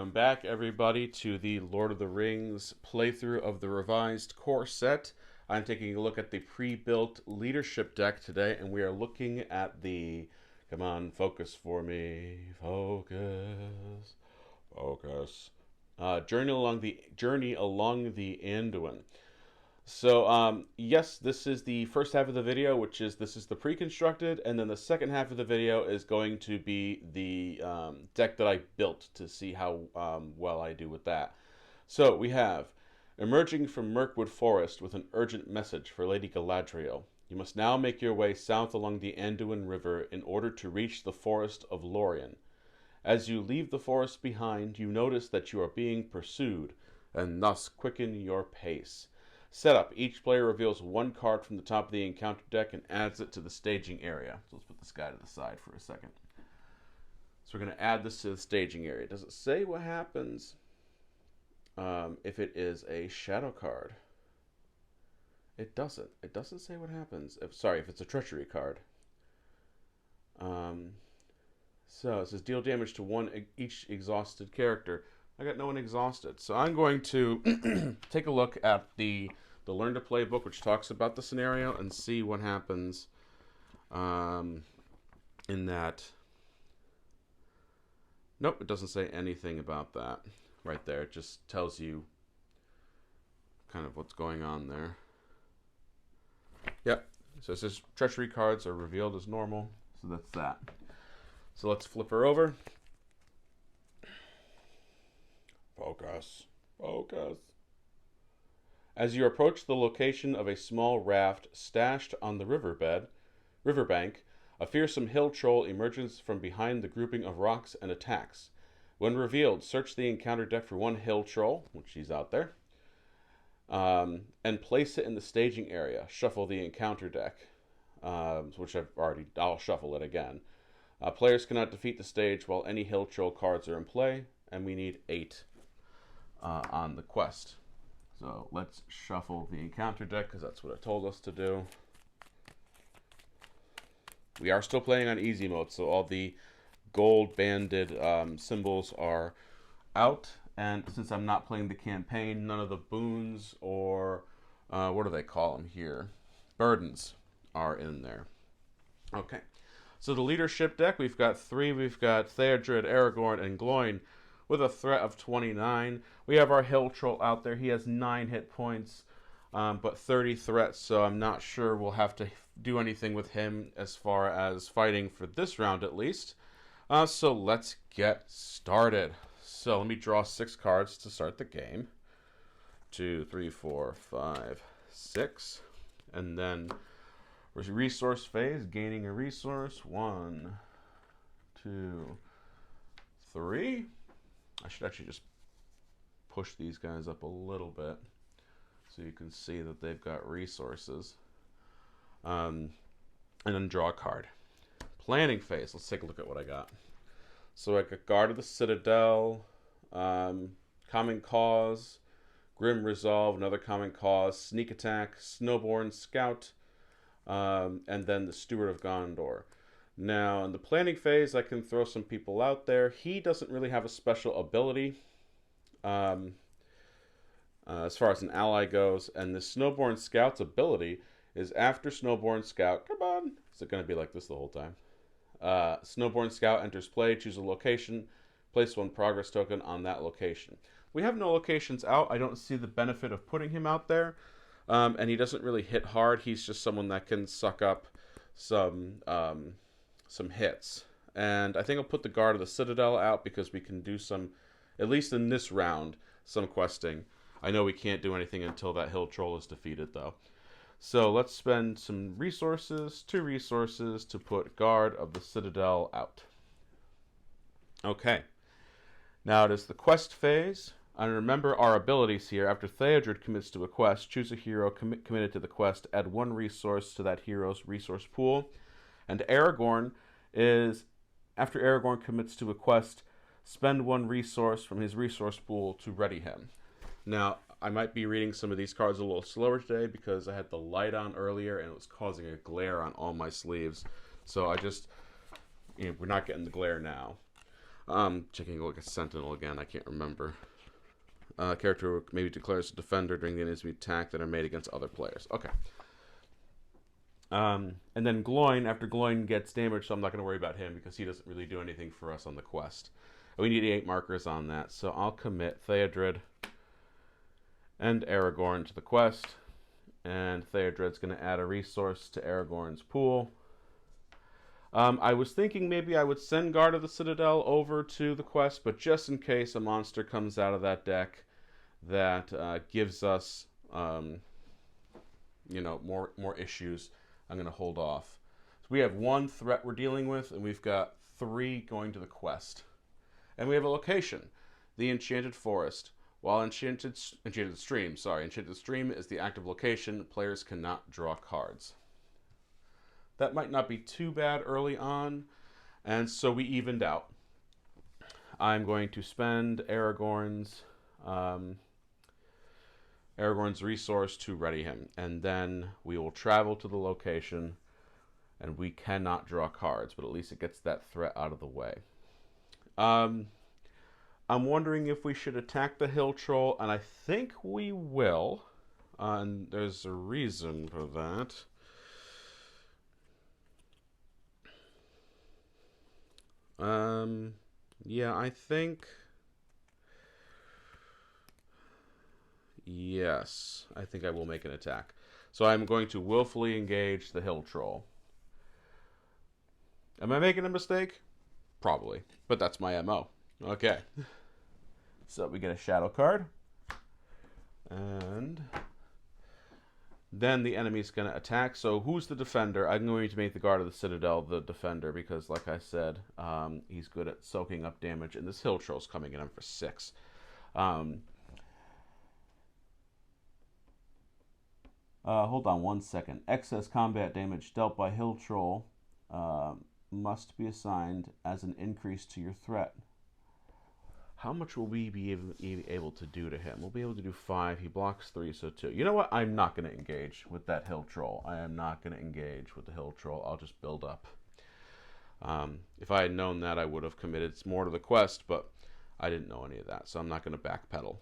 Welcome back, everybody, to the Lord of the Rings playthrough of the revised core set. I'm taking a look at the pre-built leadership deck today, and we are looking at the... Come on, focus for me. Focus. Focus. Journey along the Anduin. So, yes, this is the first half of the video, this is the pre-constructed, and then the second half of the video is going to be the deck that I built to see how well I do with that. So, we have, emerging from Mirkwood Forest with an urgent message for Lady Galadriel. You must now make your way south along the Anduin River in order to reach the Forest of Lorien. As you leave the forest behind, you notice that you are being pursued, and thus quicken your pace. Setup. Each player reveals one card from the top of the encounter deck and adds it to the staging area. So let's put this guy to the side for a second. So we're going to add this to the staging area. Does it say what happens if it is a shadow card? It doesn't. It doesn't say what happens. If it's a treachery card. So it says deal damage to each exhausted character. I got no one exhausted. So I'm going to take a look at the Learn to Play book, which talks about the scenario, and see what happens in that. Nope, it doesn't say anything about that right there. It just tells you kind of what's going on there. Yep. So it says treachery cards are revealed as normal. So that's that. So let's flip her over. Focus. Focus. As you approach the location of a small raft stashed on the riverbank, a fearsome hill troll emerges from behind the grouping of rocks and attacks. When revealed, search the encounter deck for one hill troll, which she's out there, and place it in the staging area. Shuffle the encounter deck, which I'll shuffle it again. Players cannot defeat the stage while any hill troll cards are in play, and we need 8 on the quest. So let's shuffle the encounter deck because that's what it told us to do. We are still playing on easy mode, so all the gold banded symbols are out. And since I'm not playing the campaign, none of the boons or what do they call them here? Burdens are in there. Okay. So the leadership deck, we've got 3. We've got Theodred, Aragorn, and Gloin with a threat of 29. We have our hill troll out there. He has 9 hit points, but 30 threats, so I'm not sure we'll have to do anything with him as far as fighting for this round at least. So let's get started. So let me draw 6 cards to start the game. 2, 3, 4, 5, 6. And then resource phase, gaining a resource. 1, 2, 3. I should actually just push these guys up a little bit so you can see that they've got resources. And then draw a card. Planning phase. Let's take a look at what I got. So I got Guard of the Citadel, Common Cause, Grim Resolve, another Common Cause, Sneak Attack, Snowborn Scout, and then the Steward of Gondor. Now, in the planning phase, I can throw some people out there. He doesn't really have a special ability as far as an ally goes. And the Snowborn Scout's ability is after Snowborn Scout... Come on! Is it going to be like this the whole time? Snowborn Scout enters play, choose a location, place 1 progress token on that location. We have no locations out. I don't see the benefit of putting him out there. And he doesn't really hit hard. He's just someone that can suck up some hits. And I think I'll put the Guard of the Citadel out because we can do some, at least in this round, some questing. I know we can't do anything until that hill troll is defeated, though. So let's spend some resources, 2 resources, to put Guard of the Citadel out. Okay. Now it is the quest phase. And remember our abilities here. After Theodred commits to a quest, choose a hero committed to the quest, add 1 resource to that hero's resource pool. And Aragorn is, after Aragorn commits to a quest, spend 1 resource from his resource pool to ready him. Now, I might be reading some of these cards a little slower today because I had the light on earlier and it was causing a glare on all my sleeves. So I just, we're not getting the glare now. Checking like a sentinel again. I can't remember. Character maybe declares a defender during the enemy's attack that are made against other players. Okay. And then Gloin, after Gloin gets damaged, so I'm not going to worry about him because he doesn't really do anything for us on the quest. We need 8 markers on that, so I'll commit Theodred and Aragorn to the quest. And Theodred's going to add a resource to Aragorn's pool. I was thinking maybe I would send Guard of the Citadel over to the quest, but just in case a monster comes out of that deck that gives us, more issues, I'm going to hold off. So we have 1 threat we're dealing with, and we've got 3 going to the quest. And we have a location, the Enchanted Forest. While Enchanted Stream is the active location, players cannot draw cards. That might not be too bad early on, and so we evened out. I'm going to spend Aragorn's resource to ready him, and then we will travel to the location, and we cannot draw cards, but at least it gets that threat out of the way. I'm wondering if we should attack the hill troll, and I think we will, and there's a reason for that. Yeah, I think... Yes, I think I will make an attack. So I'm going to willfully engage the hill troll. Am I making a mistake? Probably, but that's my MO. Okay. So we get a shadow card. And then the enemy's going to attack. So who's the defender? I'm going to make the Guard of the Citadel the defender because, like I said, he's good at soaking up damage. And this hill troll's coming in for 6. Hold on 1 second. Excess combat damage dealt by hill troll must be assigned as an increase to your threat. How much will we be able to do to him? We'll be able to do 5. He blocks 3, so 2. You know what? I'm not going to engage with that hill troll. I am not going to engage with the hill troll. I'll just build up. If I had known that, I would have committed more to the quest, but I didn't know any of that, so I'm not going to backpedal.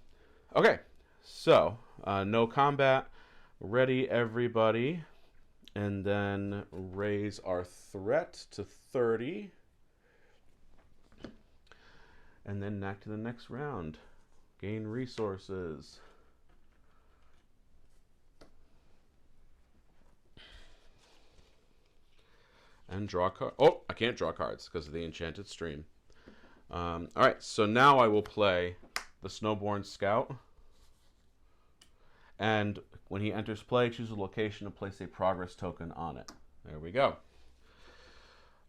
Okay, so no combat. Ready, everybody. And then raise our threat to 30. And then back to the next round. Gain resources. And draw cards. Oh, I can't draw cards because of the Enchanted Stream. Alright, so now I will play the Snowborn Scout. And when he enters play, choose a location and place a progress token on it. There we go.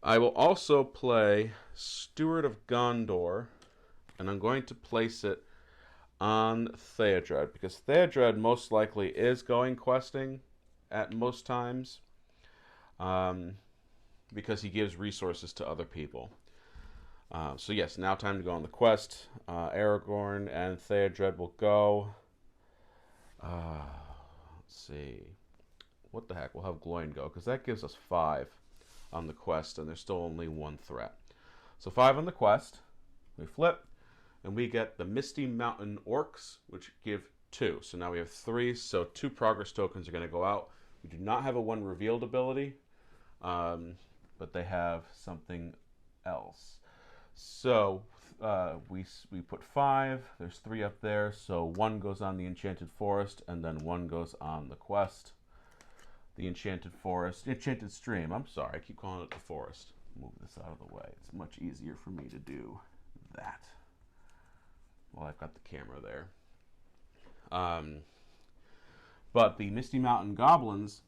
I will also play Steward of Gondor, and I'm going to place it on Theodred, because Theodred most likely is going questing at most times, because he gives resources to other people. So yes, now time to go on the quest. Aragorn and Theodred will go. Let's see. What the heck? We'll have Gloin go, because that gives us 5 on the quest, and there's still only 1 threat. So 5 on the quest. We flip, and we get the Misty Mountain Orcs, which give 2. So now we have 3, so 2 progress tokens are going to go out. We do not have a 1 revealed ability, but they have something else. So we put 5. There's 3 up there, so 1 goes on the Enchanted Forest, and then 1 goes on the quest. The Enchanted Forest, Enchanted Stream. I'm sorry, I keep calling it the forest. Move this out of the way. It's much easier for me to do that. Well, I've got the camera there. But the Misty Mountain Goblins,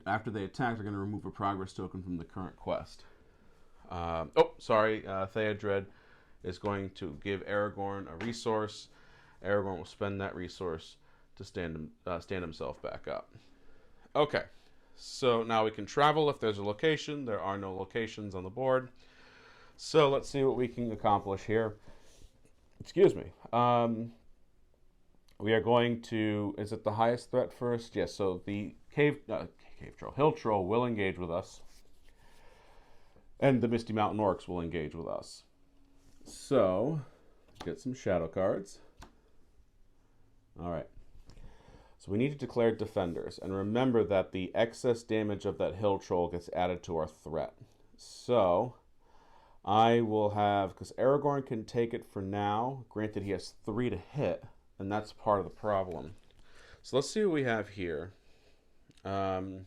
after they attack, they're going to remove a progress token from the current quest. Theodred is going to give Aragorn a resource. Aragorn will spend that resource to stand himself back up. Okay, so now we can travel if there's a location. There are no locations on the board. So let's see what we can accomplish here. Excuse me. We are going to... Is it the highest threat first? Yes, so the hill troll will engage with us. And the Misty Mountain Orcs will engage with us. So, get some shadow cards. All right. So we need to declare defenders. And remember that the excess damage of that hill troll gets added to our threat. So, I will have, because Aragorn can take it for now. Granted, he has 3 to hit, and that's part of the problem. So let's see what we have here. Grim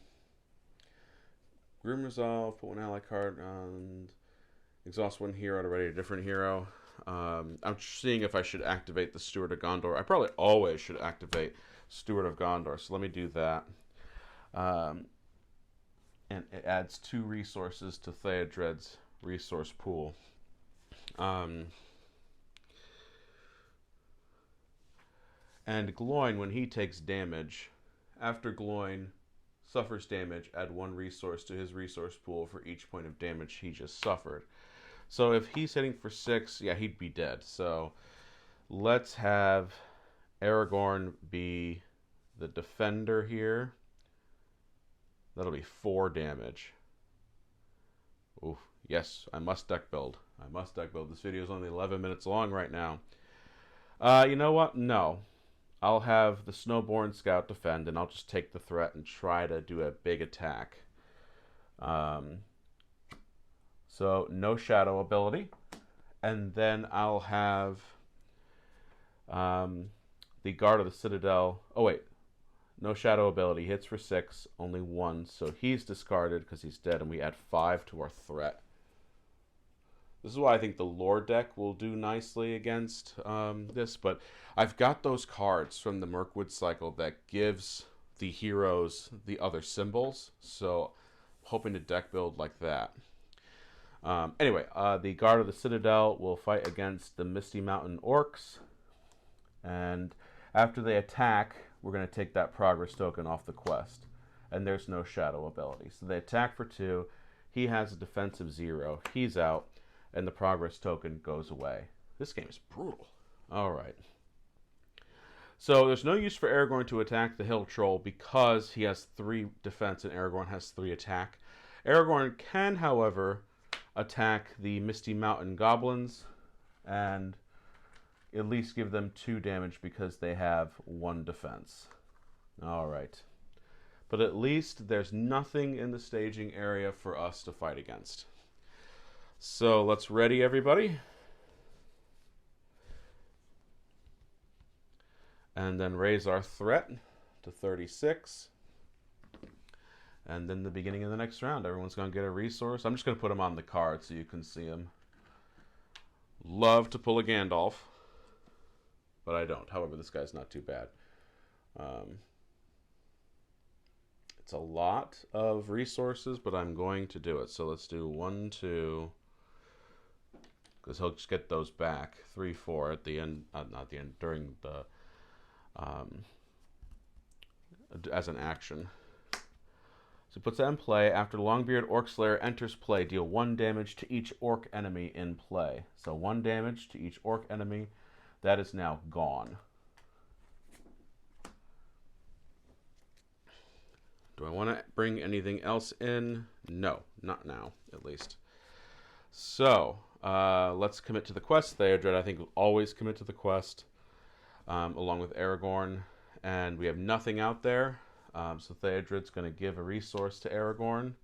Resolve, put one ally card on, exhaust one hero to ready a different hero. I'm seeing if I should activate the Steward of Gondor. I probably always should activate Steward of Gondor, so let me do that. And it adds 2 resources to Theodred's resource pool. And Gloin, when he takes damage, after Gloin suffers damage, add 1 resource to his resource pool for each point of damage he just suffered. So if he's hitting for 6, yeah, he'd be dead. So let's have Aragorn be the defender here. That'll be 4 damage. Oof. Yes, I must deck build. I must deck build. This video is only 11 minutes long right now. You know what? No. I'll have the Snowborn Scout defend, and I'll just take the threat and try to do a big attack. So, no shadow ability. And then I'll have the Guard of the Citadel. Oh, wait. No shadow ability. Hits for 6, only 1. So he's discarded because he's dead, and we add 5 to our threat. This is why I think the lore deck will do nicely against this, but I've got those cards from the Mirkwood cycle that gives the heroes the other symbols, so I'm hoping to deck build like that. Anyway, the Guard of the Citadel will fight against the Misty Mountain Orcs, and after they attack, we're going to take that progress token off the quest, and there's no shadow ability. So they attack for 2, he has a defensive 0, he's out, and the progress token goes away. This game is brutal. Alright. So there's no use for Aragorn to attack the hill troll because he has 3 defense and Aragorn has 3 attack. Aragorn can, however, attack the Misty Mountain Goblins and at least give them 2 damage because they have 1 defense. Alright. But at least there's nothing in the staging area for us to fight against. So let's ready everybody. And then raise our threat to 36. And then the beginning of the next round, everyone's going to get a resource. I'm just going to put them on the card so you can see them. Love to pull a Gandalf, but I don't. However, this guy's not too bad. It's a lot of resources, but I'm going to do it. So let's do 1, 2... because he'll just get those back. 3, 4 at the end, not the end, during the, as an action. So he puts that in play. After Longbeard Orc Slayer enters play, deal 1 damage to each orc enemy in play. So 1 damage to each orc enemy. That is now gone. Do I want to bring anything else in? No, not now, at least. So, let's commit to the quest. Theodred, I think, will always commit to the quest, along with Aragorn. And we have nothing out there. So Theodred's going to give a resource to Aragorn.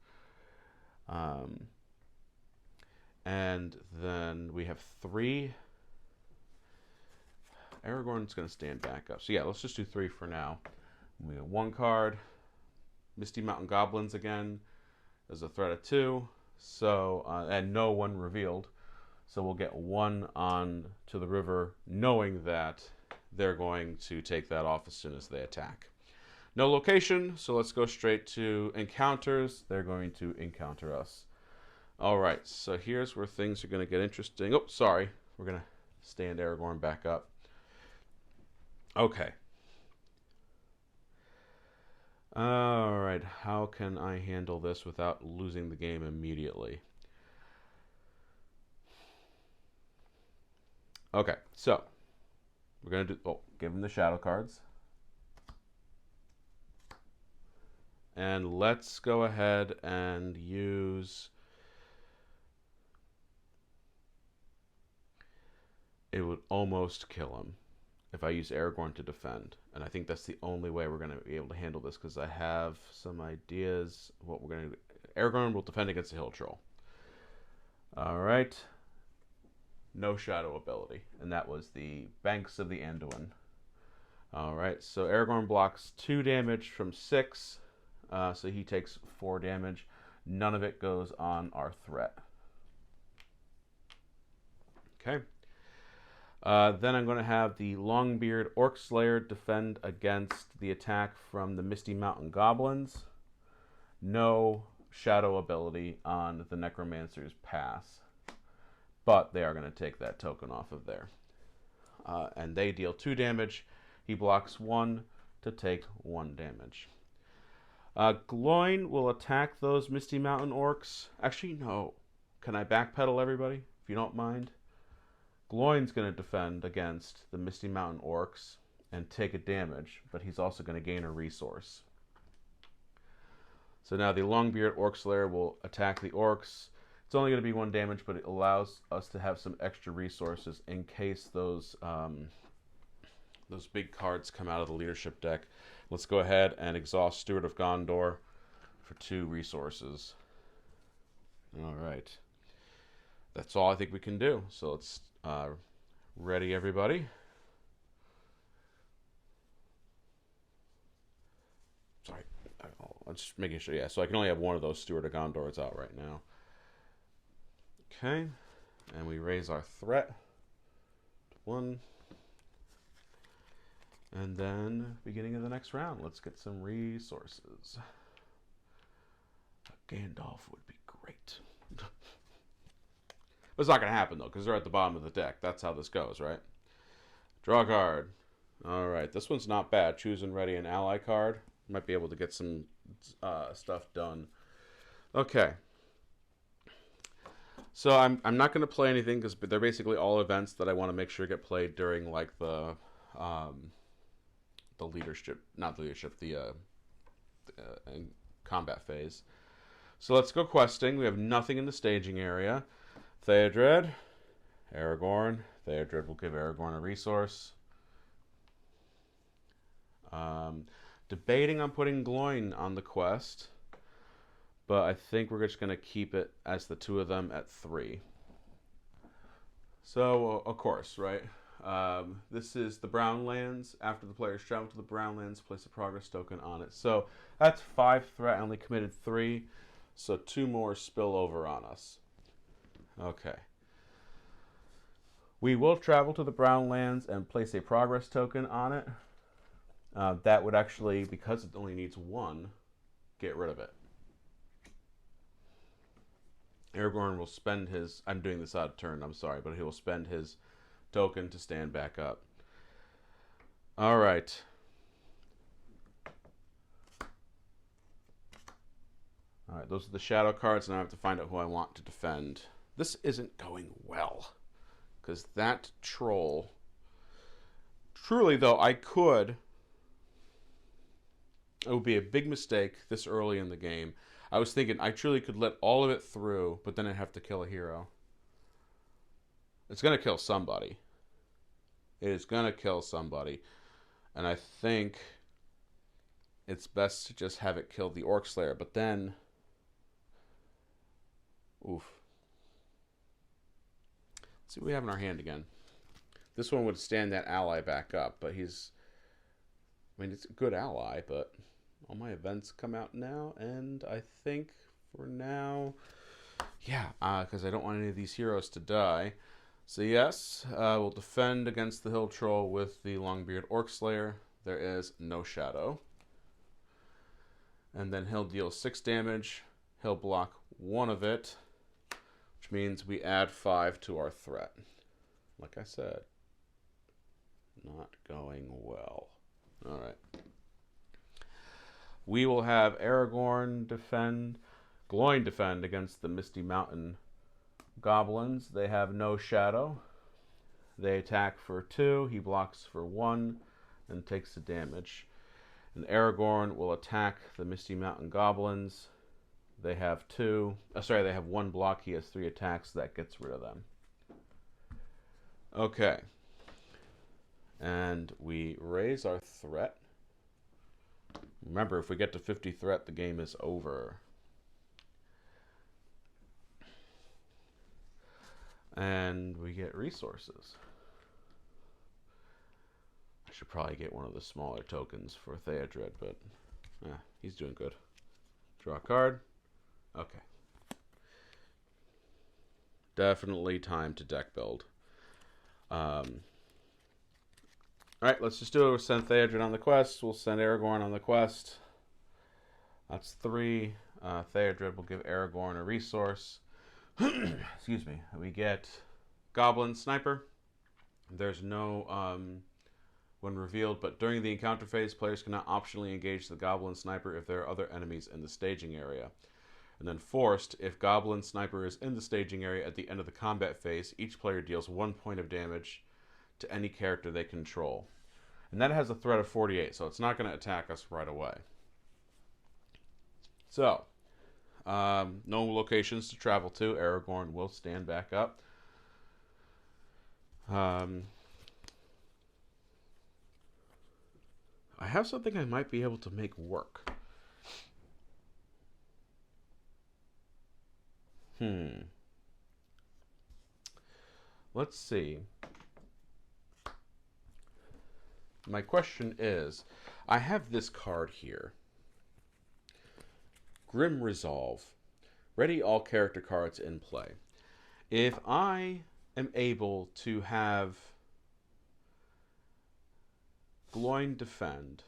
And then we have 3. Aragorn's going to stand back up. So yeah, let's just do 3 for now. We have 1 card. Misty Mountain Goblins again. There's a threat of 2. So, and no 1 revealed. So we'll get 1 on to the river, knowing that they're going to take that off as soon as they attack. No location, so let's go straight to encounters. They're going to encounter us. All right, so here's where things are going to get interesting. Oh, sorry. We're going to stand Aragorn back up. Okay. All right, how can I handle this without losing the game immediately? Okay, so we're going to do, give him the shadow cards. And let's go ahead and use it would almost kill him if I use Aragorn to defend. And I think that's the only way we're going to be able to handle this, because I have some ideas of what we're going to do. Aragorn will defend against the Hill Troll. Alright. No shadow ability. And that was the Banks of the Anduin. Alright, so Aragorn blocks 2 damage from 6. So he takes 4 damage. None of it goes on our threat. Okay. Then I'm going to have the Longbeard Orc Slayer defend against the attack from the Misty Mountain Goblins. No shadow ability on the Necromancer's pass, but they are going to take that token off of there. And they deal 2 damage. He blocks 1 to take 1 damage. Gloin will attack those Misty Mountain Orcs. Actually, no. Can I backpedal, everybody, if you don't mind? Gloin's going to defend against the Misty Mountain Orcs and take a damage, but he's also going to gain a resource. So now the Longbeard Orc Slayer will attack the Orcs. It's only going to be 1 damage, but it allows us to have some extra resources in case those big cards come out of the leadership deck. Let's go ahead and exhaust Steward of Gondor for 2 resources. All right. That's all I think we can do. So let's ready, everybody. Sorry. I'm just making sure. Yeah, so I can only have one of those Steward of Gondors out right now. Okay. And we raise our threat to 1. And then, beginning of the next round, let's get some resources. Gandalf would be great. It's not going to happen, though, because they're at the bottom of the deck. That's how this goes, right? Draw a card. All right, this one's not bad. Choose and ready an ally card. Might be able to get some stuff done. Okay. So I'm not going to play anything, because they're basically all events that I want to make sure get played during, like, the leadership, not the leadership, the combat phase. So let's go questing. We have nothing in the staging area. Theodred, Aragorn. Theodred will give Aragorn a resource. Debating on putting Gloin on the quest, but I think we're just going to keep it as the 2 of them at 3. So, of course, right? This is the Brown Lands. After the players travel to the Brown Lands, place a progress token on it. So that's 5 threat. I only committed 3. So 2 more spill over on us. Okay. We will travel to the Brown Lands and place a progress token on it. That would actually, because it only needs 1, get rid of it. Aragorn will spend his... I'm doing this out of turn, I'm sorry, but he will spend his token to stand back up. All right. All right, those are the shadow cards, and I have to find out who I want to defend. This isn't going well, because that troll... Truly, though, I could... It would be a big mistake this early in the game. I was thinking I truly could let all of it through, but then I'd have to kill a hero. It's going to kill somebody. It is going to kill somebody. And I think it's best to just have it kill the Orc Slayer. But then... Oof. Let's see what we have in our hand again. This one would stand that ally back up, but he's... I mean, it's a good ally, but all my events come out now, and I think for now... Yeah, because I don't want any of these heroes to die. So yes, we'll defend against the Hill Troll with the Longbeard Orc Slayer. There is no shadow. And then he'll deal 6 damage. He'll block 1 of it, which means we add 5 to our threat. Like I said, not going well. All right. We will have Aragorn defend, Gloin defend against the Misty Mountain Goblins. They have no shadow. They attack for 2. He blocks for 1 and takes the damage. And Aragorn will attack the Misty Mountain Goblins. They have 2. They have 1 block. He has 3 attacks. That gets rid of them. Okay. And we raise our threat. Remember, if we get to 50 threat, the game is over. And we get resources. I should probably get one of the smaller tokens for Theodred, but he's doing good. Draw a card. Okay. Definitely time to deck build. Alright, let's just do it. We'll send Theodred on the quest. We'll send Aragorn on the quest. That's 3. Theodred will give Aragorn a resource. Excuse me. We get Goblin Sniper. There's no when revealed, but during the encounter phase, players cannot optionally engage the Goblin Sniper if there are other enemies in the staging area. And then forced, if Goblin Sniper is in the staging area at the end of the combat phase, each player deals 1 point of damage to any character they control. And that has a threat of 48, so it's not going to attack us right away. So, no locations to travel to. Aragorn will stand back up. I have something I might be able to make work. Let's see. My question is, I have this card here. Grim Resolve. Ready all character cards in play. If I am able to have Gloin defend,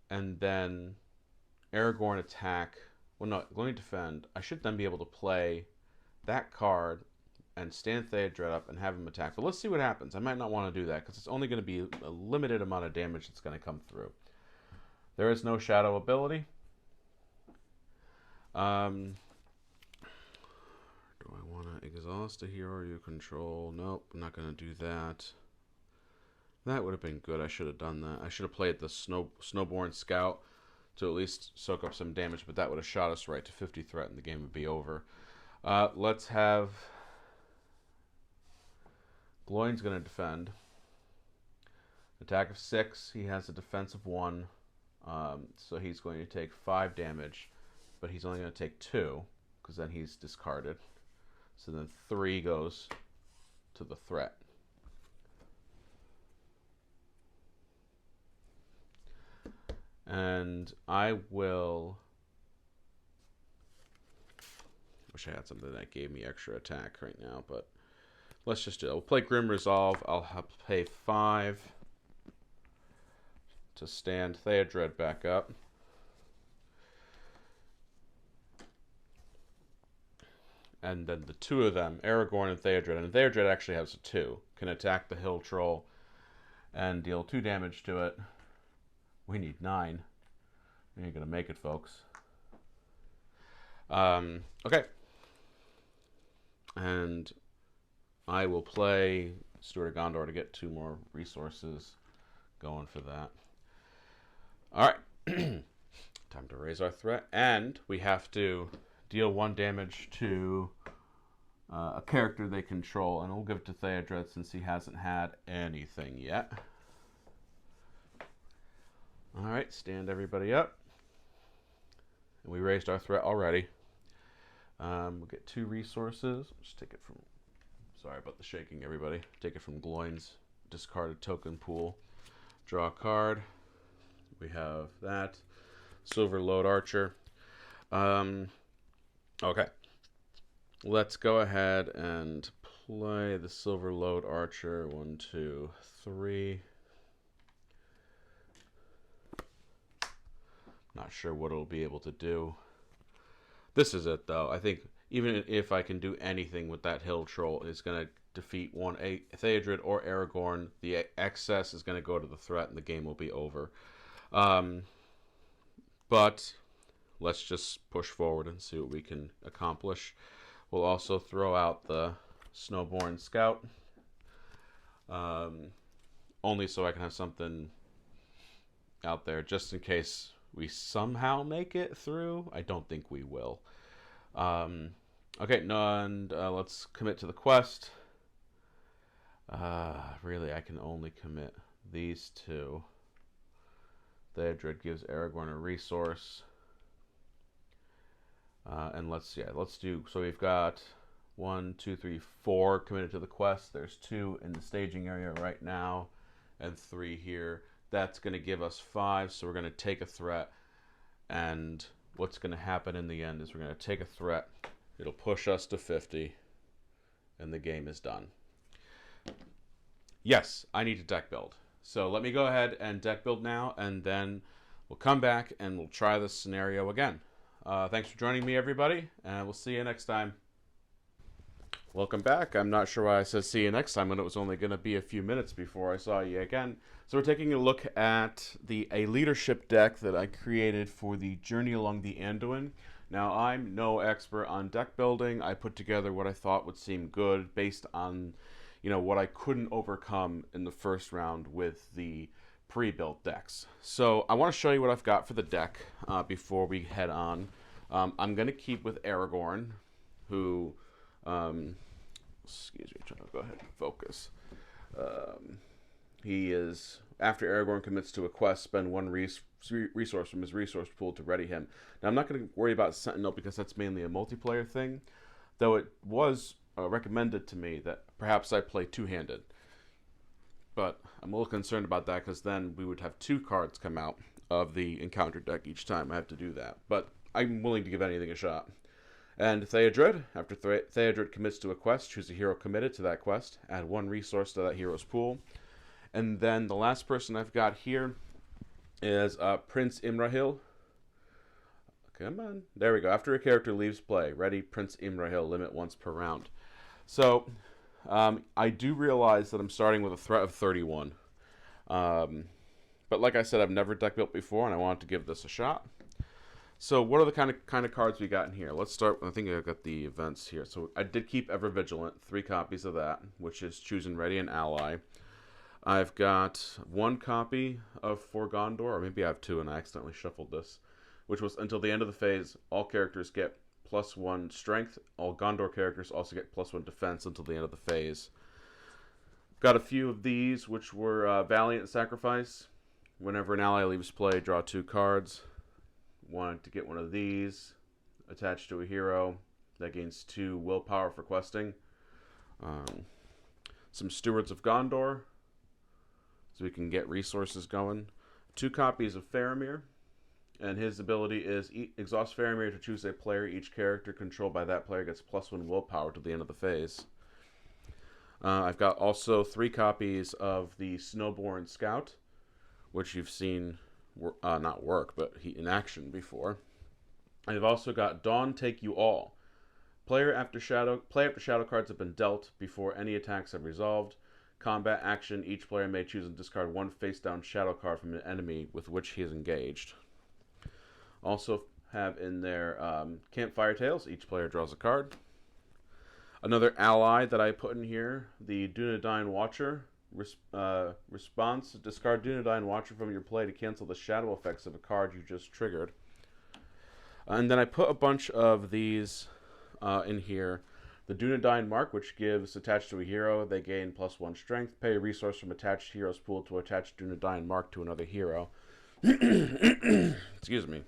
and then Aragorn attack. Well, no, Gloin defend. I should then be able to play that card and stand Theodred up and have him attack. But let's see what happens. I might not want to do that because it's only going to be a limited amount of damage that's going to come through. There is no shadow ability. Do I want to exhaust a hero you control? Nope, I'm not going to do that. That would have been good. I should have done that. I should have played the Snowborn Scout to at least soak up some damage, but that would have shot us right to 50 threat and the game would be over. Let's have... Gloin's going to defend. Attack of 6. He has a defense of 1. So he's going to take 5 damage, but he's only going to take 2 because then he's discarded. So then 3 goes to the threat. And I will... Wish I had something that gave me extra attack right now, but let's just do it. We'll play Grim Resolve. I'll have to pay 5 to stand Theodred back up. And then the 2 of them, Aragorn and Theodred, and Theodred actually has a 2, can attack the Hill Troll and deal 2 damage to it. We need 9. We ain't gonna make it, folks. Okay. And I will play Steward of Gondor to get 2 more resources going for that. Alright. Time to raise our threat. And we have to deal 1 damage to a character they control. And we'll give it to Theodred since he hasn't had anything yet. Alright, stand everybody up. And we raised our threat already. We'll get 2 resources. Just take it from... Sorry about the shaking, everybody. Take it from Gloin's discarded token pool. Draw a card. We have that. Silver Load Archer. Okay. Let's go ahead and play the Silver Load Archer. 1, 2, 3. Not sure what it'll be able to do. This is it, though. I think even if I can do anything with that Hill Troll, it's going to defeat one Theodred or Aragorn. The excess is going to go to the threat, and the game will be over. But let's just push forward and see what we can accomplish. We'll also throw out the Snowborn Scout. Only so I can have something out there, just in case we somehow make it through. I don't think we will. Okay, no, and let's commit to the quest. Really, I can only commit these two. Theodred gives Aragorn a resource. And let's do, so we've got 1, 2, 3, 4 committed to the quest. There's 2 in the staging area right now, and 3 here. That's going to give us 5, so we're going to take a threat, and what's going to happen in the end is we're going to take a threat. It'll push us to 50, and the game is done. Yes, I need to deck build. So let me go ahead and deck build now, and then we'll come back and we'll try this scenario again. Thanks for joining me, everybody, and we'll see you next time. Welcome back. I'm not sure why I said see you next time when it was only going to be a few minutes before I saw you again. So we're taking a look at a leadership deck that I created for the Journey Along the Anduin. Now, I'm no expert on deck building. I put together what I thought would seem good based on, what I couldn't overcome in the first round with the pre-built decks. So I want to show you what I've got for the deck before we head on. I'm going to keep with Aragorn, who, excuse me, trying to go ahead and focus. He is, after Aragorn commits to a quest, spend 1 resource from his resource pool to ready him. Now, I'm not going to worry about Sentinel because that's mainly a multiplayer thing, though it was recommended to me that perhaps I play two-handed. But I'm a little concerned about that because then we would have 2 cards come out of the encounter deck each time I have to do that. But I'm willing to give anything a shot. And Theodred, after Theodred commits to a quest, choose a hero committed to that quest, add 1 resource to that hero's pool. And then the last person I've got here is Prince Imrahil. Come on. There we go. After a character leaves play, ready Prince Imrahil, limit once per round. So, I do realize that I'm starting with a threat of 31. But like I said, I've never deck built before, and I wanted to give this a shot. So what are the kind of cards we got in here? Let's start. I think I got the events here. So I did keep Ever Vigilant, 3 copies of that, which is choose and ready an ally. I've got 1 copy of For Gondor, or maybe I have 2 and I accidentally shuffled this, which was until the end of the phase, all characters get +1 strength. All Gondor characters also get +1 defense until the end of the phase. Got a few of these, which were Valiant Sacrifice. Whenever an ally leaves play, draw 2 cards. Wanted to get 1 of these attached to a hero that gains 2 willpower for questing. Some Stewards of Gondor, so we can get resources going. 2 copies of Faramir, and his ability is exhaust Faramir to choose a player. Each character controlled by that player gets +1 willpower to the end of the phase. I've got also 3 copies of the Snowborn Scout, which you've seen not work, but in action before. I've also got Dawn Take You All. Play after shadow cards have been dealt before any attacks have resolved. Combat action, each player may choose and discard 1 face-down shadow card from an enemy with which he is engaged. Also have in there Campfire Tales. Each player draws a card. Another ally that I put in here, the Dunedain Watcher. Response, discard Dunedain Watcher from your play to cancel the shadow effects of a card you just triggered. And then I put a bunch of these in here. The Dunedain Mark, which gives attached to a hero, they gain +1 strength. Pay a resource from attached hero's pool to attach Dunedain Mark to another hero. Excuse me.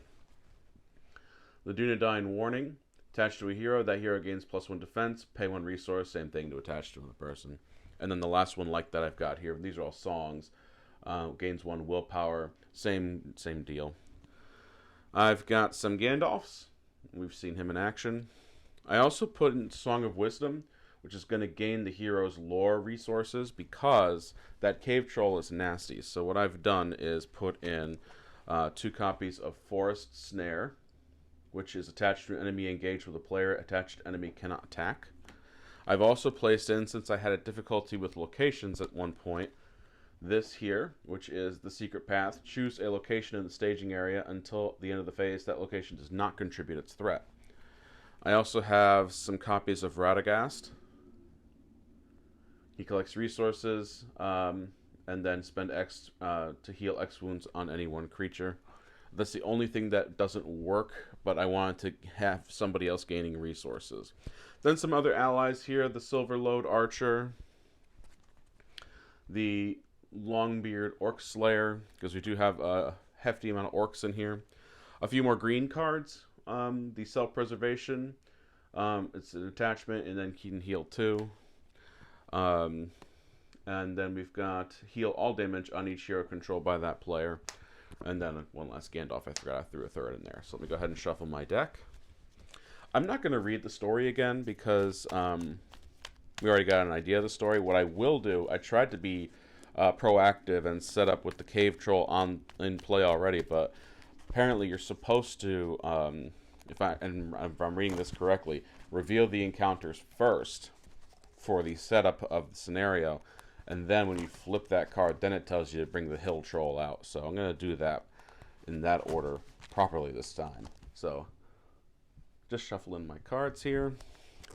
The Dunedain Warning, attached to a hero, that hero gains +1 defense. Pay 1 resource, same thing to attach to another person. And then the last one like that I've got here, these are all songs. Gains 1 willpower, same deal. I've got some Gandalfs. We've seen him in action. I also put in Song of Wisdom, which is going to gain the hero's lore resources because that cave troll is nasty. So what I've done is put in 2 copies of Forest Snare, which is attached to an enemy engaged with a player. Attached enemy cannot attack. I've also placed in, since I had a difficulty with locations at one point, this here, which is the Secret Path. Choose a location in the staging area until the end of the phase. That location does not contribute its threat. I also have some copies of Radagast. He collects resources and then spend X to heal X wounds on any 1 creature. That's the only thing that doesn't work, but I wanted to have somebody else gaining resources. Then some other allies here, the Silverlode Archer. the Longbeard Orc Slayer, because we do have a hefty amount of orcs in here. A few more green cards. The Self-Preservation. It's an attachment, and then he can heal 2. Um, and then we've got heal all damage on each hero controlled by that player. And then one last Gandalf. I forgot I threw a third in there. So let me go ahead and shuffle my deck. I'm not going to read the story again because we already got an idea of the story. What I will do, I tried to be proactive and set up with the cave troll in play already, but apparently you're supposed to, if I'm reading this correctly, reveal the encounters first for the setup of the scenario, and then when you flip that card, then it tells you to bring the hill troll out. So I'm going to do that in that order properly this time. So just shuffle in my cards here.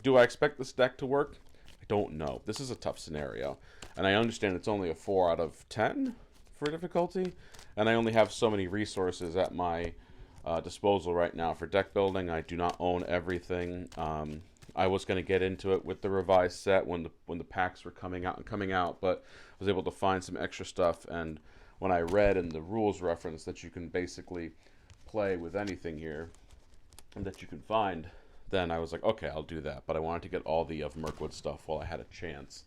Do I expect this deck to work? I don't know. This is a tough scenario, and I understand it's only a 4 out of 10 for difficulty, and I only have so many resources at my disposal right now for deck building. I do not own everything. I was going to get into it with the revised set when the packs were coming out, but I was able to find some extra stuff. And when I read in the rules reference that you can basically play with anything here and that you can find, then I was like, okay, I'll do that. But I wanted to get all the of Mirkwood stuff while I had a chance.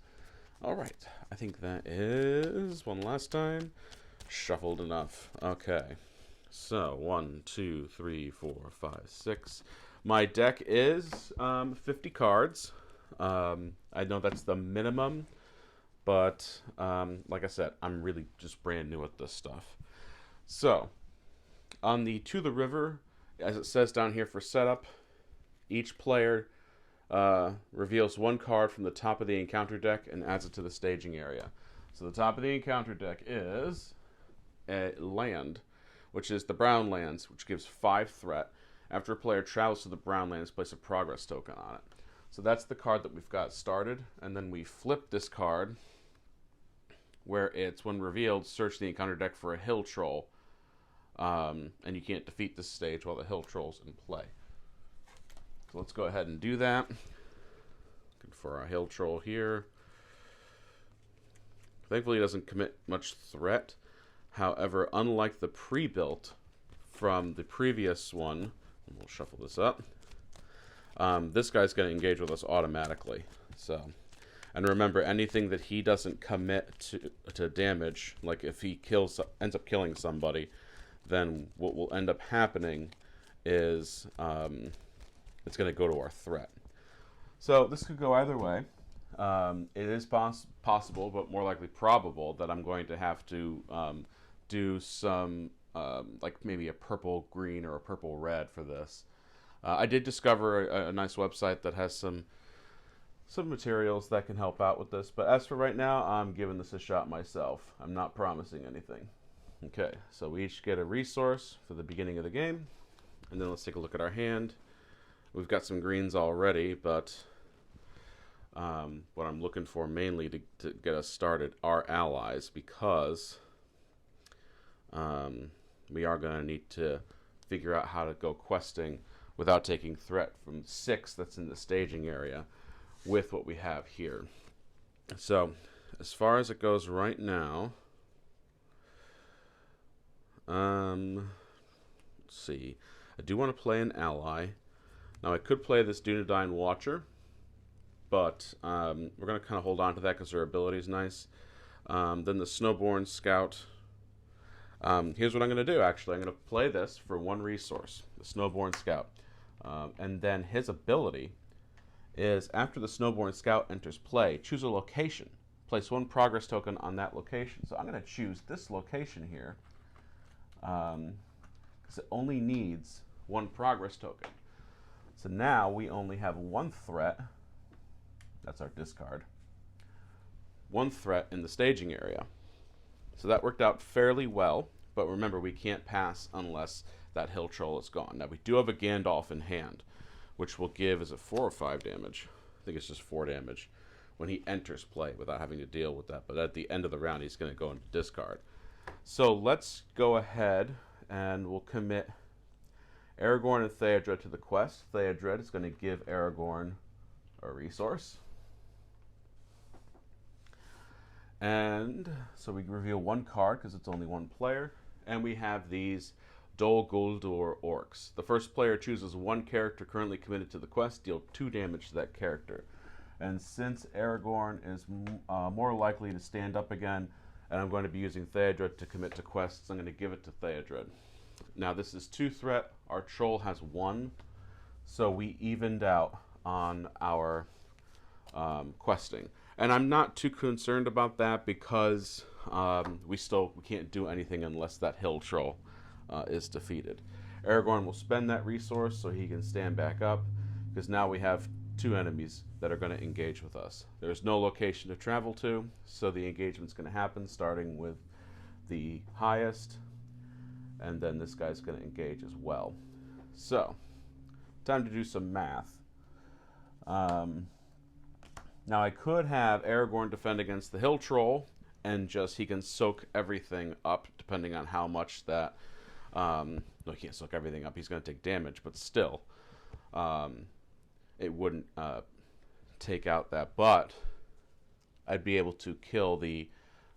All right, I think that is one last time shuffled enough. Okay, so 1, 2, 3, 4, 5, 6. My deck is 50 cards. I know that's the minimum, but like I said, I'm really just brand new at this stuff. So, on the To the River, as it says down here for setup, each player reveals 1 card from the top of the encounter deck and adds it to the staging area. So the top of the encounter deck is a land, which is the Brown Lands, which gives 5 threat. After a player travels to the Brown Lands, place a progress token on it. So that's the card that we've got started, and then we flip this card where it's, when revealed, search the encounter deck for a hill troll, and you can't defeat this stage while the hill troll's in play. So let's go ahead and do that. Looking for our hill troll here. Thankfully, it doesn't commit much threat. However, unlike the pre-built from the previous one, we'll shuffle this up. This guy's going to engage with us automatically. So, and remember, anything that he doesn't commit to damage, like if he ends up killing somebody, then what will end up happening is it's going to go to our threat. So this could go either way. It is possible, but more likely probable, that I'm going to have to do some like maybe a purple green or a purple red for this. I did discover a nice website that has some materials that can help out with this, but as for right now, I'm giving this a shot myself. I'm not promising anything. Okay, so we each get a resource for the beginning of the game, and then let's take a look at our hand. We've got some greens already, but what I'm looking for mainly to get us started are allies, because we are going to need to figure out how to go questing without taking threat from 6 that's in the staging area with what we have here. So as far as it goes right now, let's see. I do want to play an ally. Now I could play this Dunedain Watcher, but we're going to kind of hold on to that because her ability is nice. Then the Snowborn Scout. Here's what I'm going to do, actually. I'm going to play this for 1 resource, the Snowborn Scout. And then his ability is, after the Snowborn Scout enters play, choose a location. Place 1 progress token on that location. So I'm going to choose this location here, because it only needs 1 progress token. So now we only have 1 threat. That's our discard. 1 threat in the staging area. So that worked out fairly well, but remember, we can't pass unless that hill troll is gone. Now we do have a Gandalf in hand, which will give, is it 4 or 5 damage? I think it's just 4 damage when he enters play without having to deal with that. But at the end of the round, he's going to go into discard. So let's go ahead and we'll commit Aragorn and Theodred to the quest. Theodred is going to give Aragorn a resource. And so we reveal one card because it's only one player. And we have these Dol Guldur Orcs. The first player chooses one character currently committed to the quest, deal 2 damage to that character. And since Aragorn is more likely to stand up again, and I'm going to be using Theodred to commit to quests, I'm going to give it to Theodred. Now this is 2 threat. Our troll has 1, so we evened out on our questing. And I'm not too concerned about that because we can't do anything unless that hill troll is defeated. Aragorn will spend that resource so he can stand back up, because now we have 2 enemies that are going to engage with us. There's no location to travel to, so the engagement's going to happen starting with the highest, and then this guy's going to engage as well. So, time to do some math. Now I could have Aragorn defend against the hill troll, and just he can soak everything up depending on how much that. No, he can't soak everything up. He's going to take damage, but still, it wouldn't take out that. But I'd be able to kill the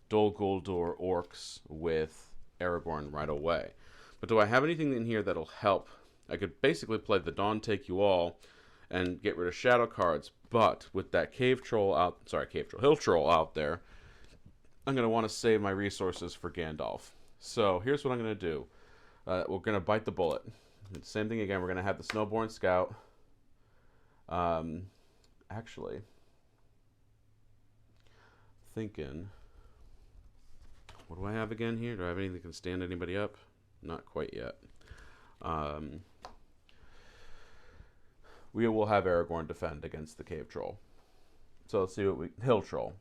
Dol Guldur orcs with Aragorn right away. But do I have anything in here that'll help? I could basically play the Dawn Take You All and get rid of shadow cards, but with that hill troll out there, I'm going to want to save my resources for Gandalf. So here's what I'm going to do. We're going to bite the bullet. Same thing again. We're going to have the Snowborn Scout. Actually, thinking, what do I have again here? Do I have anything that can stand anybody up? Not quite yet. We will have Aragorn defend against the cave troll. So let's see hill troll.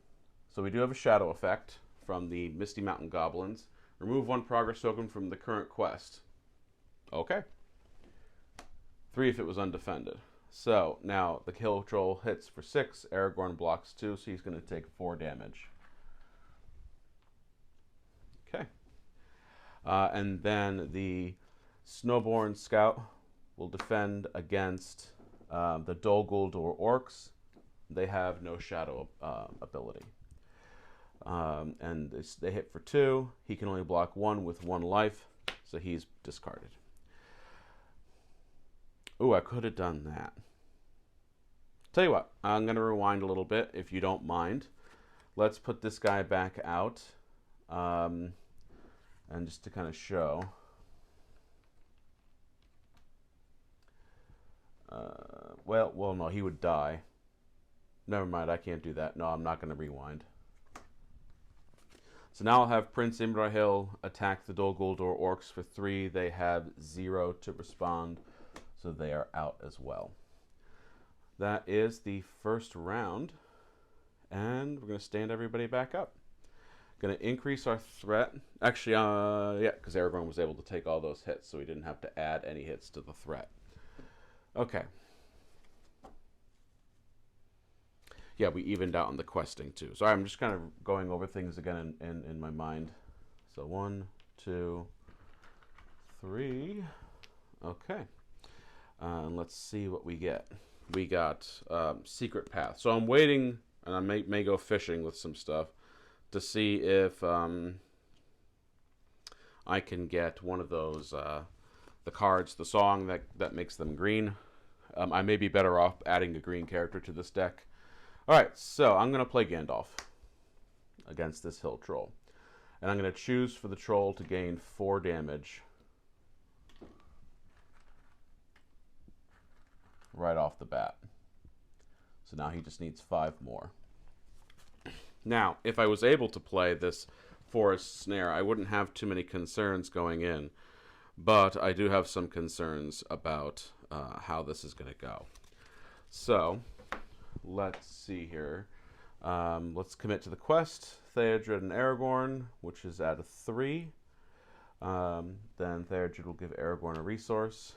So we do have a shadow effect from the Misty Mountain Goblins. Remove 1 progress token from the current quest. Okay. 3 if it was undefended. So now the hill troll hits for 6. Aragorn blocks 2, so he's going to take 4 damage. Okay. And then the Snowborn Scout will defend against the Dol Guldur orcs. They have no shadow ability. And they hit for 2. He can only block 1 with 1 life, so he's discarded. Ooh, I could have done that. Tell you what, I'm going to rewind a little bit, if you don't mind. Let's put this guy back out. And just to kind of show. Well, no, he would die. Never mind, I can't do that. No, I'm not going to rewind. So now I'll have Prince Imrahil attack the Dol Guldur orcs for 3. They have 0 to respond, so they are out as well. That is the first round, and we're going to stand everybody back up. Going to increase our threat. Actually, yeah, because Aragorn was able to take all those hits, so we didn't have to add any hits to the threat. Okay. Yeah, we evened out on the questing too. Sorry, I'm just kind of going over things again in my mind. So 1, 2, 3. Okay. And let's see what we get. We got Secret Path. So I'm waiting, and I may go fishing with some stuff to see if I can get one of those, the cards, the song that makes them green. I may be better off adding a green character to this deck. Alright, so I'm going to play Gandalf against this hill troll. And I'm going to choose for the troll to gain 4 damage right off the bat. So now he just needs 5 more. Now, if I was able to play this Forest Snare, I wouldn't have too many concerns going in. But I do have some concerns about how this is going to go. So let's see here. Let's commit to the quest. Theodred and Aragorn, which is at a 3. Then Theodred will give Aragorn a resource.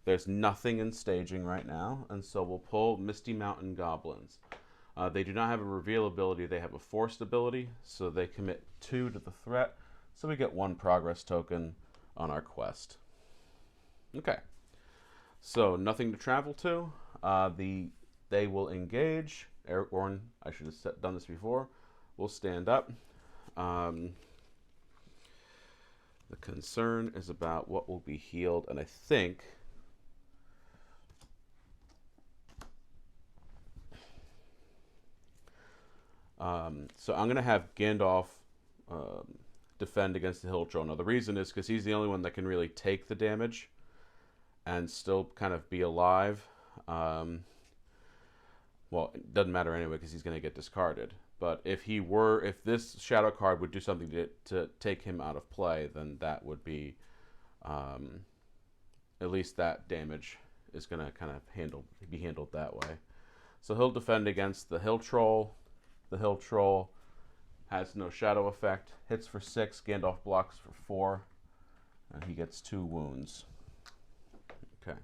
There's nothing in staging right now, and so we'll pull Misty Mountain Goblins. They do not have a reveal ability. They have a forced ability, so they commit 2 to the threat. So we get 1 progress token on our quest. Okay. So nothing to travel to. They will engage. Aragorn, I should have done this before, will stand up. The concern is about what will be healed, and I think so I'm going to have Gandalf defend against the hill troll. Now, the reason is because he's the only one that can really take the damage and still kind of be alive. Well, it doesn't matter anyway because he's going to get discarded. But if this shadow card would do something to take him out of play, then that would be, at least that damage is going to kind of be handled that way. So he'll defend against the hill troll. The hill troll has no shadow effect. Hits for 6. Gandalf blocks for 4. And he gets 2 wounds. Okay.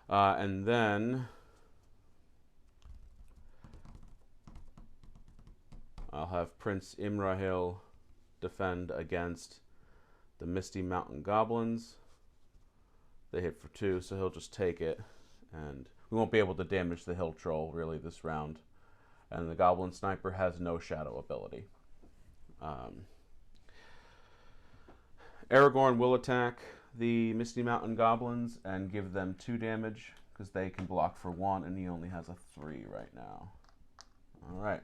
And then I'll have Prince Imrahil defend against the Misty Mountain Goblins. They hit for 2, so he'll just take it. And we won't be able to damage the hill troll, really, this round. And the Goblin Sniper has no shadow ability. Aragorn will attack the Misty Mountain Goblins and give them 2 damage, because they can block for 1, and he only has a 3 right now. Alright.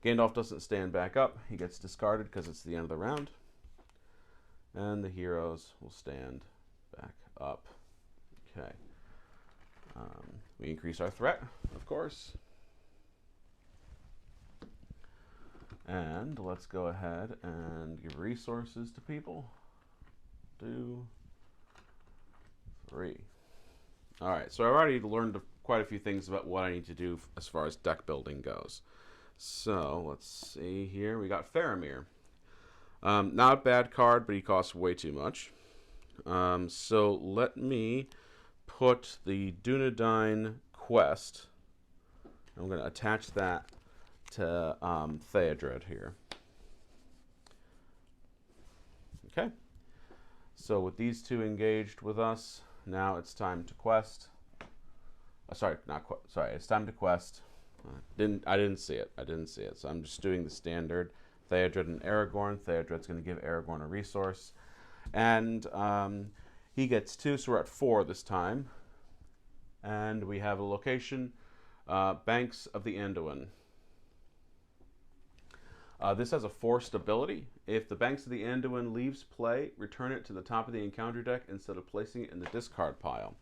Gandalf doesn't stand back up. He gets discarded because it's the end of the round. And the heroes will stand back up. Okay. We increase our threat, of course. And let's go ahead and give resources to people. 2, 3. Alright, so I already learned quite a few things about what I need to do as far as deck building goes. So, let's see here. We got Faramir. Not a bad card, but he costs way too much. So, let me put the Dunedain quest. I'm going to attach that to Theodred here. Okay. So, with these 2 engaged with us, now it's time to quest. It's time to quest. I didn't see it. So I'm just doing the standard Theodred and Aragorn. Theodred's going to give Aragorn a resource. And he gets 2, so we're at 4 this time. And we have a location, Banks of the Anduin. This has a forced ability. If the Banks of the Anduin leaves play, return it to the top of the encounter deck instead of placing it in the discard pile.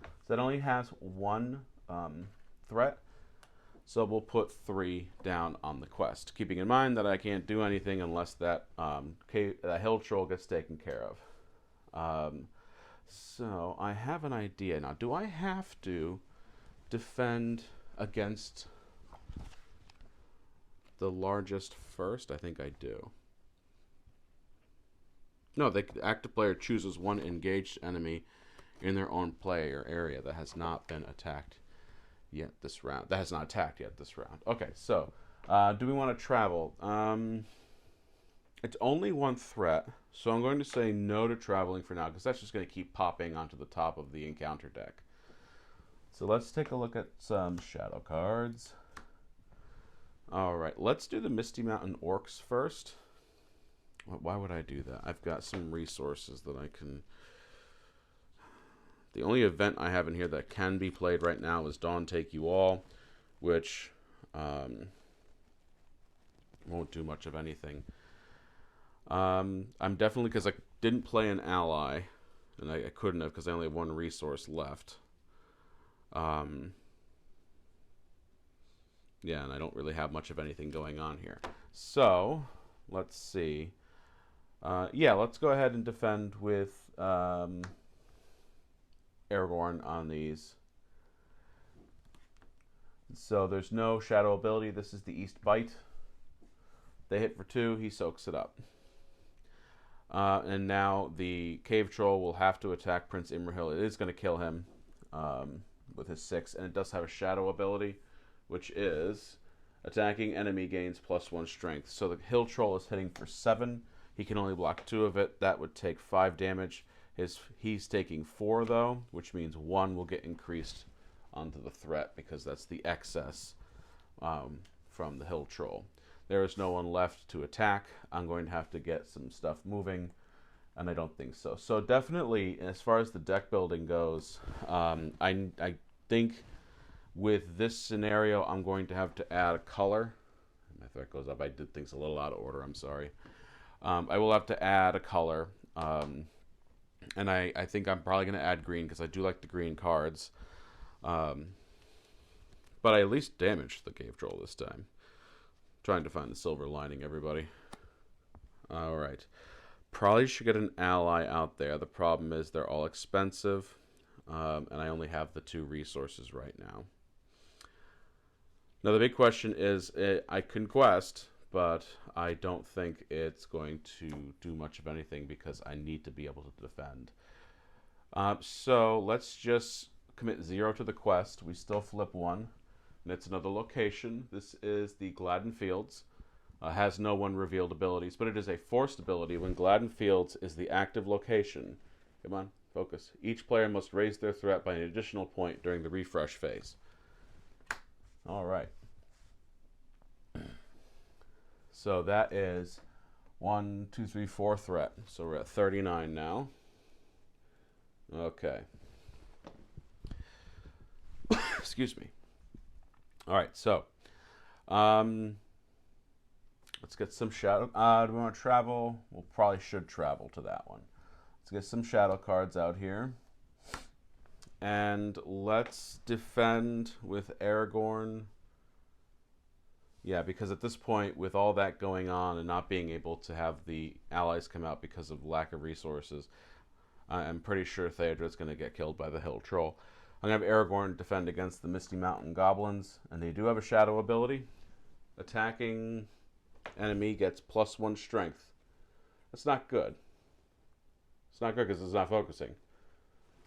So that only has 1 threat. So we'll put 3 down on the quest, keeping in mind that I can't do anything unless that hill troll gets taken care of. So I have an idea. Now, do I have to defend against the largest first? I think I do. No, the active player chooses 1 engaged enemy in their own player area that has not been attacked yet this round. That has not attacked yet this round. Okay, so do we want to travel? It's only 1 threat, so I'm going to say no to traveling for now, because that's just going to keep popping onto the top of the encounter deck. So let's take a look at some shadow cards. Alright, let's do the Misty Mountain Orcs first. Why would I do that? I've got some resources that I can... The only event I have in here that can be played right now is Dawn Take You All, which won't do much of anything. I'm definitely, because I didn't play an ally, and I couldn't have because I only have 1 resource left. Yeah, and I don't really have much of anything going on here. So, let's see. Yeah, let's go ahead and defend with Aragorn on these. So there's no shadow ability. This is the East Bite. They hit for 2. He soaks it up. And now the Cave Troll will have to attack Prince Imrahil. It is going to kill him with his 6. And it does have a shadow ability, which is attacking enemy gains +1 strength. So the Hill Troll is hitting for 7. He can only block 2 of it. That would take 5 damage. He's taking 4, though, which means 1 will get increased onto the threat because that's the excess from the hill troll. There is no one left to attack. I'm going to have to get some stuff moving, and I don't think so. So definitely, as far as the deck building goes, I think with this scenario, I'm going to have to add a color. My threat goes up. I did things a little out of order. I'm sorry. I will have to add a color. And I think I'm probably going to add green because I do like the green cards. But I at least damaged the cave troll this time. Trying to find the silver lining, everybody. Alright. Probably should get an ally out there. The problem is they're all expensive. And I only have the 2 resources right now. Now the big question is, I can quest, but I don't think it's going to do much of anything because I need to be able to defend. So let's just commit 0 to the quest. We still flip 1, and it's another location. This is the Gladden Fields. Has no one revealed abilities, but it is a forced ability when Gladden Fields is the active location. Come on, focus. Each player must raise their threat by an additional point during the refresh phase. All right. So that is 1, 2, 3, 4 threat. So we're at 39 now. Okay. Excuse me. All right, so let's get some shadow. Do we want to travel? We probably should travel to that one. Let's get some shadow cards out here. And let's defend with Aragorn. Yeah, because at this point, with all that going on and not being able to have the allies come out because of lack of resources, I'm pretty sure Theodred's going to get killed by the hill troll. I'm going to have Aragorn defend against the Misty Mountain Goblins, and they do have a shadow ability. Attacking enemy gets +1 strength. That's not good. It's not good because it's not focusing.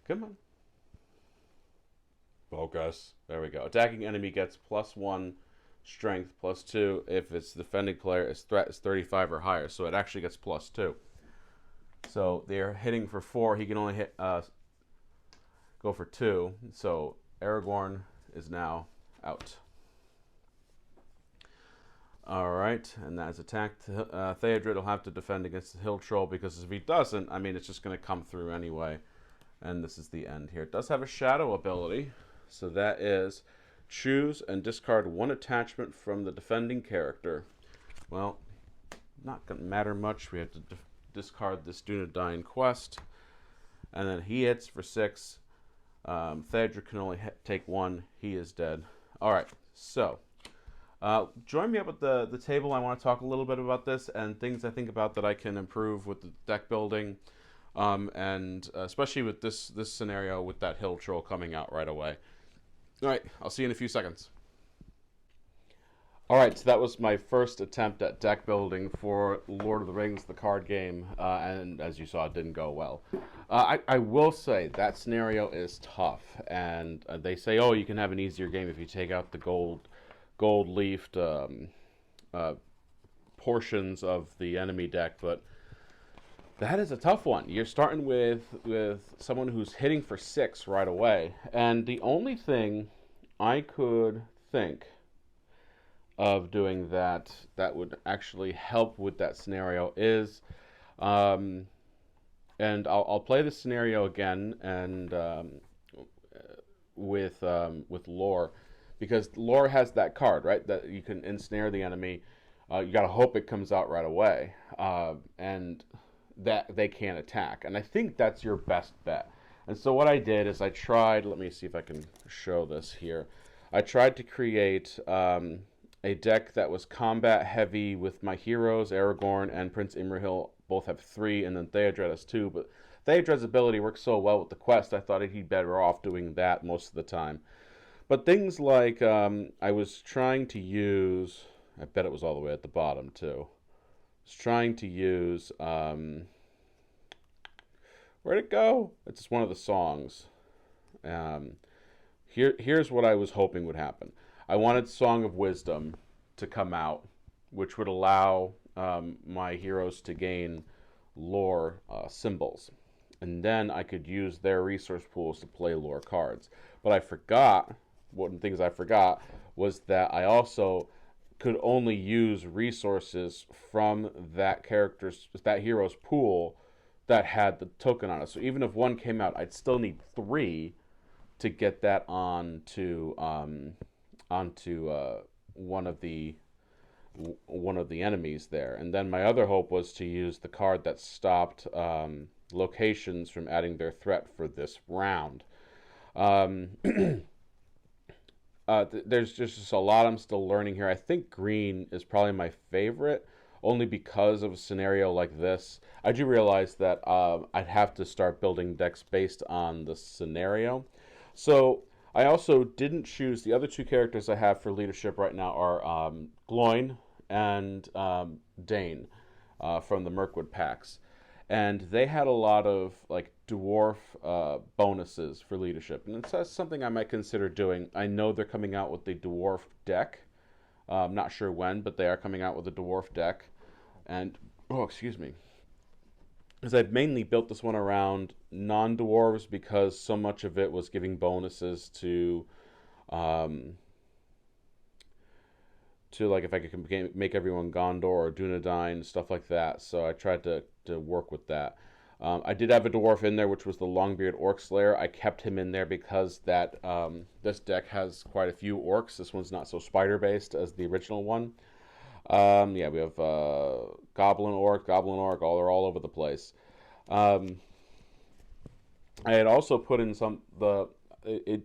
Come on. Focus. There we go. Attacking enemy gets +1 strength, +2 if its defending player is threat is 35 or higher. So it actually gets +2. So they're hitting for 4. He can only hit go for 2. So Aragorn is now out. All right, and that is attacked. Theodred will have to defend against the hill troll because if he doesn't, I mean, it's just going to come through anyway. And this is the end here. It does have a shadow ability, so that is choose and discard 1 attachment from the defending character. Well, not going to matter much. We have to discard this Dunedain quest, and then he hits for 6. Theodred can only take 1. He is dead. All right, so join me up at the table. I want to talk a little bit about this and things I think about that I can improve with the deck building, and especially with this scenario with that hill troll coming out right away. All right, I'll see you in a few seconds. All right, so that was my first attempt at deck building for Lord of the Rings, the card game, and as you saw, it didn't go well. I will say that scenario is tough, and they say, oh, you can have an easier game if you take out the gold-leafed portions of the enemy deck, but that is a tough one. You're starting with someone who's hitting for 6 right away, and the only thing I could think of doing that would actually help with that scenario is, and I'll play the scenario again and with lore, because lore has that card, right, that you can ensnare the enemy. You gotta hope it comes out right away, and that they can't attack, and I think that's your best bet. And so what I did is I tried, let me see if I can show this here. I tried to create a deck that was combat heavy with my heroes, Aragorn and Prince Imrahil both have 3, and then Theodred has 2, but Theodred's ability works so well with the quest, I thought he'd be better off doing that most of the time. But things like, I was trying to use, I bet it was all the way at the bottom too. I was trying to use, where'd it go? It's just one of the songs. Here's what I was hoping would happen. I wanted Song of Wisdom to come out, which would allow my heroes to gain lore symbols. And then I could use their resource pools to play lore cards. But I forgot, one of the things I forgot was that I also could only use resources from that hero's pool that had the token on it. So even if one came out, I'd still need three to get that onto one of the enemies there. And then my other hope was to use the card that stopped locations from adding their threat for this round. There's just a lot I'm still learning here. I think green is probably my favorite, only because of a scenario like this. I do realize that I'd have to start building decks based on the scenario. So I also didn't choose the other two characters I have for leadership right now are Gloin and Dane from the Mirkwood packs, and they had a lot of like dwarf bonuses for leadership, and that's something I might consider doing. I know they're coming out with the dwarf deck. I'm not sure when, but they are coming out with a dwarf deck, and excuse me, because I've mainly built this one around non-dwarves because so much of it was giving bonuses to like if I could make everyone Gondor or Dunedain, stuff like that. So I tried to work with that. I did have a dwarf in there, which was the Longbeard Orc Slayer. I kept him in there because that this deck has quite a few orcs. This one's not so spider-based as the original one. Yeah, we have Goblin Orc, they're all over the place. I had also put in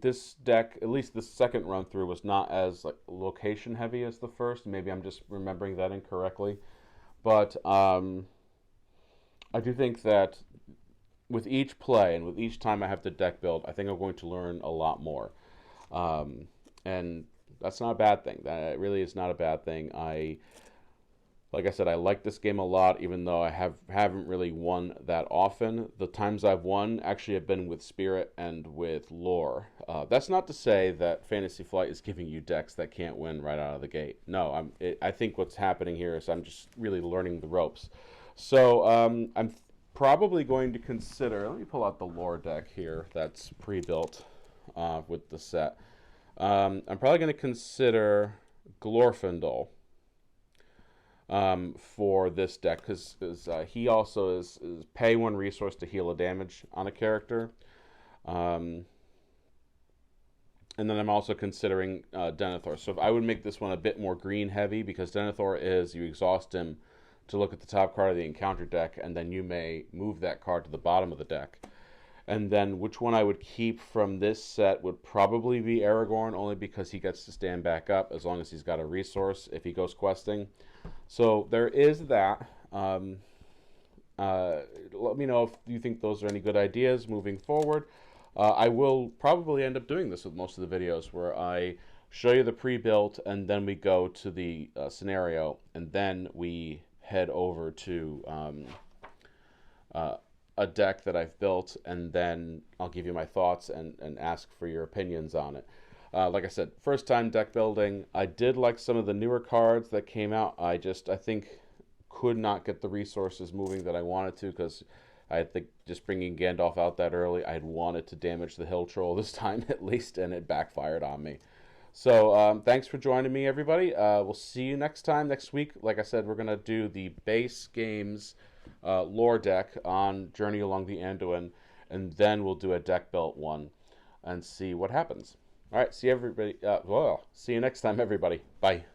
this deck, at least the second run through, was not as like location heavy as the first. Maybe I'm just remembering that incorrectly, but I do think that with each play and with each time I have to deck build, I think I'm going to learn a lot more, and that's not a bad thing. That really is not a bad thing. Like I said, I like this game a lot, even though I haven't really won that often. The times I've won actually have been with Spirit and with Lore. That's not to say that Fantasy Flight is giving you decks that can't win right out of the gate. No, I think what's happening here is I'm just really learning the ropes. So I'm probably going to consider. Let me pull out the Lore deck here that's pre-built with the set. I'm probably going to consider Glorfindel for this deck because he also is pay one resource to heal a damage on a character, and then I'm also considering Denethor. So if I would make this one a bit more green heavy, because Denethor is you exhaust him to look at the top card of the encounter deck, and then you may move that card to the bottom of the deck. And then which one I would keep from this set would probably be Aragorn, only because he gets to stand back up as long as he's got a resource if he goes questing. So there is that. Let me know if you think those are any good ideas moving forward. I will probably end up doing this with most of the videos, where I show you the pre-built and then we go to the scenario, and then we head over to a deck that I've built, and then I'll give you my thoughts and ask for your opinions on it. Like I said, first time deck building. I did like some of the newer cards that came out. I think could not get the resources moving that I wanted to, because I think just bringing Gandalf out that early, I had wanted to damage the Hill Troll this time at least, and it backfired on me. So thanks for joining me, everybody. We'll see you next time, next week. Like I said, we're going to do the base games lore deck on Journey Along the Anduin, and then we'll do a deck built one and see what happens. All right, see everybody. See you next time, everybody. Bye.